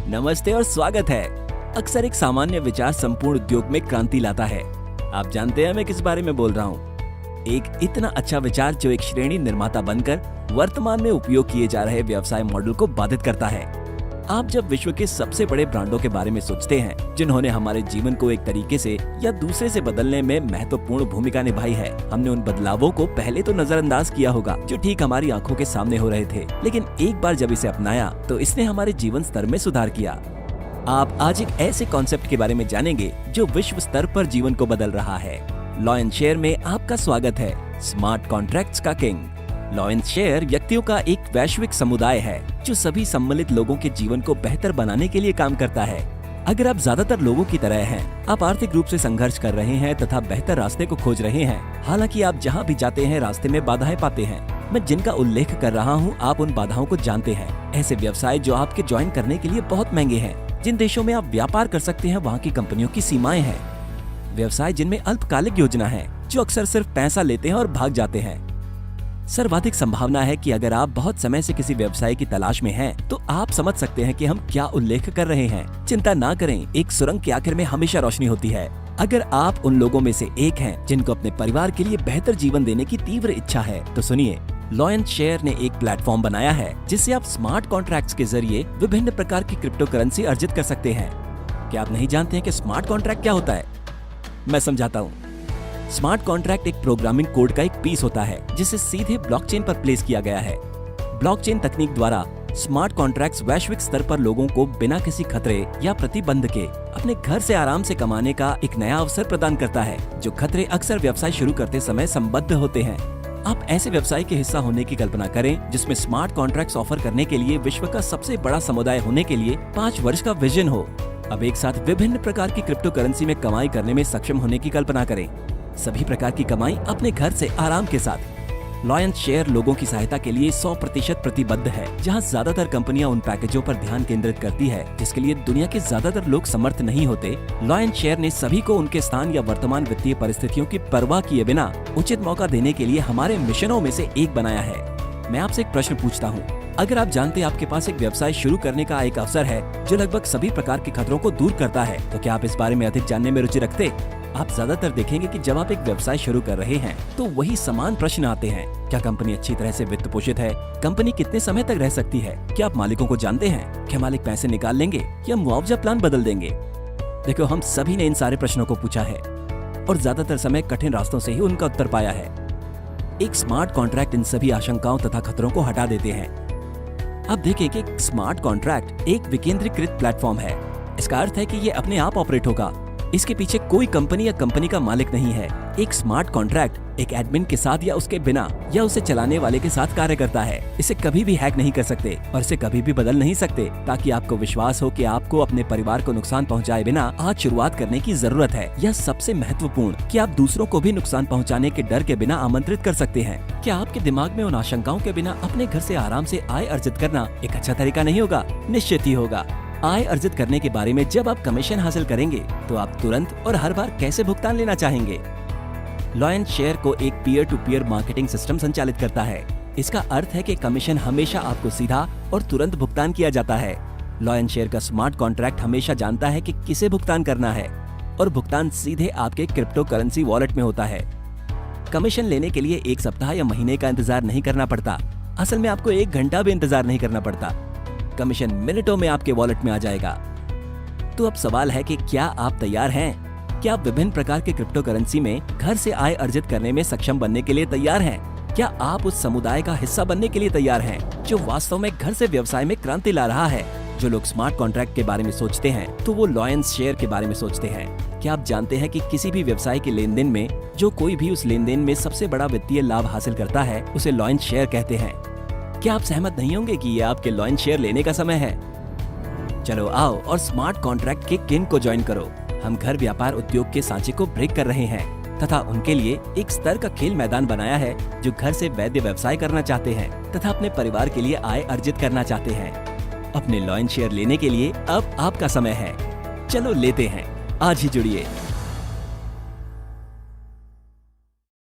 नमस्ते और स्वागत है। अक्सर एक सामान्य विचार संपूर्ण उद्योग में क्रांति लाता है। आप जानते हैं मैं किस बारे में बोल रहा हूँ। एक इतना अच्छा विचार जो एक श्रेणी निर्माता बनकर वर्तमान में उपयोग किए जा रहे व्यवसाय मॉडल को बाधित करता है। आप जब विश्व के सबसे बड़े ब्रांडों के बारे में सोचते हैं जिन्होंने हमारे जीवन को एक तरीके से या दूसरे से बदलने में महत्वपूर्ण भूमिका निभाई है, हमने उन बदलावों को पहले तो नजरअंदाज किया होगा जो ठीक हमारी आंखों के सामने हो रहे थे, लेकिन एक बार जब इसे अपनाया तो इसने हमारे जीवन स्तर में सुधार किया। आप आज एक ऐसे कॉन्सेप्ट के बारे में जानेंगे जो विश्व स्तर पर जीवन को बदल रहा है। लॉ एंड शेयर में आपका स्वागत है। स्मार्ट कॉन्ट्रैक्ट्स का किंग। लॉ एंड शेयर व्यक्तियों का एक वैश्विक समुदाय है जो सभी सम्मिलित लोगों के जीवन को बेहतर बनाने के लिए काम करता है। अगर आप ज्यादातर लोगों की तरह हैं, आप आर्थिक रूप से संघर्ष कर रहे हैं तथा बेहतर रास्ते को खोज रहे हैं, हालांकि आप जहां भी जाते हैं रास्ते में बाधाएं पाते हैं। मैं जिनका उल्लेख कर रहा हूं, आप उन बाधाओं को जानते हैं। ऐसे व्यवसाय जो आपके ज्वाइन करने के लिए बहुत महंगे हैं, जिन देशों में आप व्यापार कर सकते हैं वहाँ की कंपनियों की सीमाएं हैं। व्यवसाय जिनमें अल्पकालिक योजना है, जो अक्सर सिर्फ पैसा लेते हैं और भाग जाते हैं। सर्वाधिक संभावना है कि अगर आप बहुत समय से किसी व्यवसाय की तलाश में हैं, तो आप समझ सकते हैं कि हम क्या उल्लेख कर रहे हैं। चिंता ना करें, एक सुरंग के आखिर में हमेशा रोशनी होती है। अगर आप उन लोगों में से एक हैं जिनको अपने परिवार के लिए बेहतर जीवन देने की तीव्र इच्छा है, तो सुनिए, लॉ एंड शेयर ने एक प्लेटफॉर्म बनाया है जिससे आप स्मार्ट कॉन्ट्रैक्ट्स के जरिए विभिन्न प्रकार की क्रिप्टो करेंसी अर्जित कर सकते हैं। क्या आप नहीं जानते हैं कि स्मार्ट कॉन्ट्रैक्ट क्या होता है? मैं समझाता हूँ। स्मार्ट कॉन्ट्रैक्ट एक प्रोग्रामिंग कोड का एक पीस होता है जिसे सीधे ब्लॉकचेन पर प्लेस किया गया है। ब्लॉकचेन तकनीक द्वारा स्मार्ट कॉन्ट्रैक्ट्स वैश्विक स्तर पर लोगों को बिना किसी खतरे या प्रतिबंध के अपने घर से आराम से कमाने का एक नया अवसर प्रदान करता है, जो खतरे अक्सर व्यवसाय शुरू करते समय संबद्ध होते हैं। आप ऐसे व्यवसाय के हिस्सा होने की कल्पना करें जिसमें स्मार्ट कॉन्ट्रैक्ट्स ऑफर करने के लिए विश्व का सबसे बड़ा समुदाय होने के लिए 5 वर्ष का विजन हो। अब एक साथ विभिन्न प्रकार की क्रिप्टो करेंसी में कमाई करने में सक्षम होने की कल्पना करें, सभी प्रकार की कमाई अपने घर से आराम के साथ। लॉ एंड शेयर लोगों की सहायता के लिए 100% प्रतिबद्ध है, जहां ज्यादातर कंपनियां उन पैकेजों पर ध्यान केंद्रित करती है जिसके लिए दुनिया के ज्यादातर लोग समर्थ नहीं होते। लॉ एंड शेयर ने सभी को उनके स्थान या वर्तमान वित्तीय परिस्थितियों की परवाह किए बिना उचित मौका देने के लिए हमारे मिशनों में से एक बनाया है। मैं आपसे एक प्रश्न पूछता हूँ, अगर आप जानते हैं आपके पास एक व्यवसाय शुरू करने का एक अवसर है जो लगभग सभी प्रकार के खतरों को दूर करता है, तो क्या आप इस बारे में अधिक जानने में रुचि रखते? आप ज्यादातर देखेंगे कि जब आप एक व्यवसाय शुरू कर रहे हैं तो वही समान प्रश्न आते हैं। क्या कंपनी अच्छी तरह से वित्त पोषित है? कंपनी कितने समय तक रह सकती है? क्या आप मालिकों को जानते हैं? क्या मालिक पैसे निकाल लेंगे या मुआवजा प्लान बदल देंगे? देखो, हम सभी ने इन सारे प्रश्नों को पूछा है और ज्यादातर समय कठिन रास्तों से ही उनका उत्तर पाया है। एक स्मार्ट कॉन्ट्रैक्ट इन सभी आशंकाओं तथा खतरों को हटा देते हैं। अब देखें कि स्मार्ट कॉन्ट्रैक्ट एक विकेंद्रीकृत प्लेटफॉर्म है। इसका अर्थ है कि ये अपने आप ऑपरेट होगा। इसके पीछे कोई कंपनी या कंपनी का मालिक नहीं है। एक स्मार्ट कॉन्ट्रैक्ट एक एडमिन के साथ या उसके बिना या उसे चलाने वाले के साथ कार्य करता है। इसे कभी भी हैक नहीं कर सकते और इसे कभी भी बदल नहीं सकते, ताकि आपको विश्वास हो कि आपको अपने परिवार को नुकसान पहुंचाए बिना आज शुरुआत करने की जरूरत है। यह सबसे महत्वपूर्ण कि आप दूसरों को भी नुकसान पहुंचाने के डर के बिना आमंत्रित कर सकते हैं। क्या आपके दिमाग में उन आशंकाओं के बिना अपने घर से आराम से आय अर्जित करना एक अच्छा तरीका नहीं होगा? निश्चित ही होगा। आय अर्जित करने के बारे में जब आप कमीशन हासिल करेंगे तो आप तुरंत और हर बार कैसे भुगतान लेना चाहेंगे? लॉ एंड शेयर को एक peer to peer marketing system संचालित करता है। इसका अर्थ है कि कमीशन हमेशा आपको सीधा और तुरंत भुगतान किया जाता है। लॉ एंड शेयर का स्मार्ट कॉन्ट्रैक्ट हमेशा जानता है कि किसे भुगतान करना है और भुगतान सीधे आपके क्रिप्टो करेंसी वॉलेट में होता है। कमीशन लेने के लिए 1 सप्ताह या महीने का इंतजार नहीं करना पड़ता। असल में आपको 1 घंटा भी इंतजार नहीं करना पड़ता। कमीशन मिनटों में आपके वॉलेट में आ जाएगा। तो अब सवाल है कि क्या आप तैयार हैं? क्या आप विभिन्न प्रकार के क्रिप्टो करेंसी में घर से आय अर्जित करने में सक्षम बनने के लिए तैयार हैं? क्या आप उस समुदाय का हिस्सा बनने के लिए तैयार हैं जो वास्तव में घर से व्यवसाय में क्रांति ला रहा है? जो लोग स्मार्ट कॉन्ट्रैक्ट के बारे में सोचते हैं तो वो लॉ एंड शेयर के बारे में सोचते हैं। क्या आप जानते हैं कि किसी भी व्यवसाय के लेन देन में जो कोई भी उस लेन देन में सबसे बड़ा वित्तीय लाभ हासिल करता है उसे लॉ एंड शेयर कहते हैं? क्या आप सहमत नहीं होंगे कि ये आपके लॉ एंड शेयर लेने का समय है? चलो आओ और स्मार्ट कॉन्ट्रैक्ट के किंग को ज्वाइन करो। हम घर व्यापार उद्योग के सांचे को ब्रेक कर रहे हैं तथा उनके लिए एक स्तर का खेल मैदान बनाया है जो घर से वैध व्यवसाय करना चाहते हैं तथा अपने परिवार के लिए आय अर्जित करना चाहते हैं। अपने लॉ एंड शेयर लेने के लिए अब आपका समय है। चलो लेते हैं, आज ही जुड़िए।